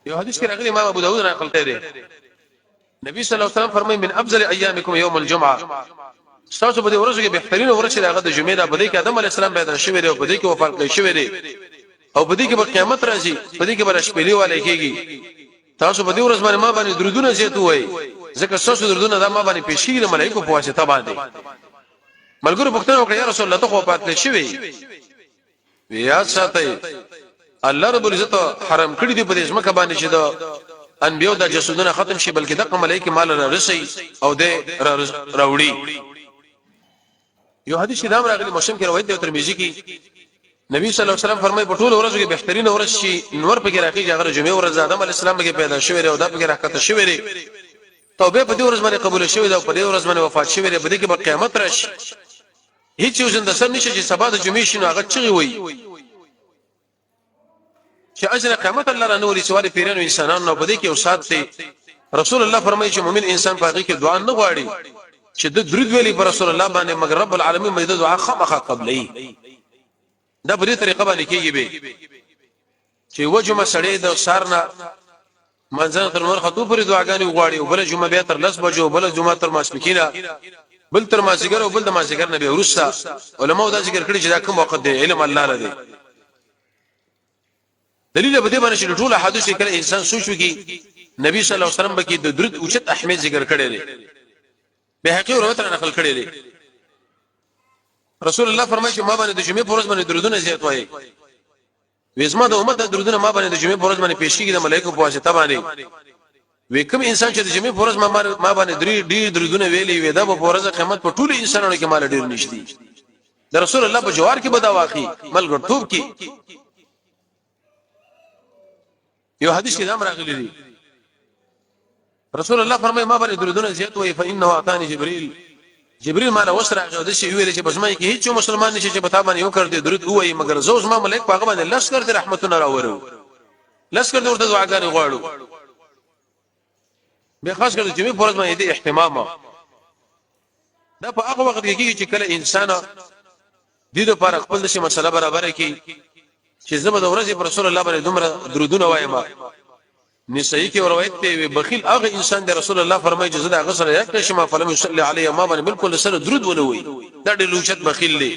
یو حدیث کې راغلی امام ابو داود نقل کړی نبی صلی الله علیه وسلم فرمایي من افضل ایامکم یوم الجمعه تاسو په دې ورځو کې بهترین ورځ دغه د جمعې ده په دې کې آدم علی السلام پیدا شوی دی او په دې کې وفات کړی شوی دی او په دې کې به قیامت راځي په دې کې به شپېلې والے کېږي تاسو په دې ورځ باندې ما باندې درودونه زیات وای ځکه تاسو درودونه دا ما باندې پېښې د ملائکو په واسطه باندې ملګرو پوښتنه وکړه یا رسول الله ته وفات کړی شوی بیا ساتي الله رب العزت حرام کړی دی په دې ځمکه باندې چې دا انبيو د جسدونه ختم شي بلکې دغه ملائکه مال را رسي او د راوړي یو حدیث دام راغلی مسلم کې روایت دی ترمذی کې نبی صلی الله علیه وسلم فرمایي په ټول ورځو کې بهترین ورځ شي نور په کې راځي هغه جمعه ورځ آدم علی السلام کې پیدا شوی دی او دا په کې راکته شوی دی توبه په دې ورځ باندې قبول شوی دی او په دې ورځ باندې وفات شوی دی په دې کې به قیامت راشي هیڅ یو زنده سر نشي چې سبا د جمعې شنو هغه چغي وي چې اجر قیامت الله را نوري سوال پیرانو انسانانو په دې کې او سات دی رسول الله فرمایي چې مؤمن انسان په هغه کې دعا نه غواړي چې د درود ویلي پر رسول الله باندې مگر رب العالمین مې د دعا خامخا قبلې دا په دې طریقه باندې کېږي به چې وجمه سړې د سارنا منځن تر نور خطو پر دعاګانې وغواړي او بل جمعه به تر 10 بجو بل جمعه تر ماسپکینا بل تر مازیګر او بل د مازیګر نه به ورسته علماء دا ذکر کړی چې دا کوم وخت دی علم الله لري دلیل به دې باندې چې ټول حدیث کله انسان سوچ وکي نبی صلی الله علیه وسلم بکی د درود اوچت اهمیت ذکر کړی دی به حقیقت روایت نقل کړی دی رسول الله فرمایي چې ما باندې د جمعې پرځ باندې درودونه زیات وایي وېزما د امت د درودونه ما باندې د جمعې پرځ باندې پېښ کیږي د ملائکه په واسطه باندې وې کوم انسان چې د جمعې پرځ ما باندې ډېر درودونه ویلي وې دا په پرځ قیامت په ټول انسانانو کې مال ډېر نشتی د رسول الله په جوار کې بدا واقعي ملګرتوب کې یو حدیث کې دا راغلی دی رسول الله فرمایي ما باندې درودونه زیات وایي فإنه اعطاني جبريل ما له وسره غو د شي ویل چې بسمای کې هیڅ مسلمان نشي چې په تابانه یو کړ دې درود وایي مگر زوز ما ملک پاغه باندې لس کړ دې رحمتونه راوړو لس کړ دې ورته دعاګانې غواړو به خاص کر جمعې فرض باندې دې اهتمام دا په هغه وخت کې چې کله انسان دې لپاره خپل د شي مسله برابر کړي چې زما د ورځې پر رسول الله باندې دومره درودونه وایم نسائی کې روایت ته بخیل هغه انسان د رسول الله فرمایي چې زدا غسر یک شمه فلم يصلي عليه ما باندې بالکل سره درود ولوي دا ډېر لوچت بخیل دی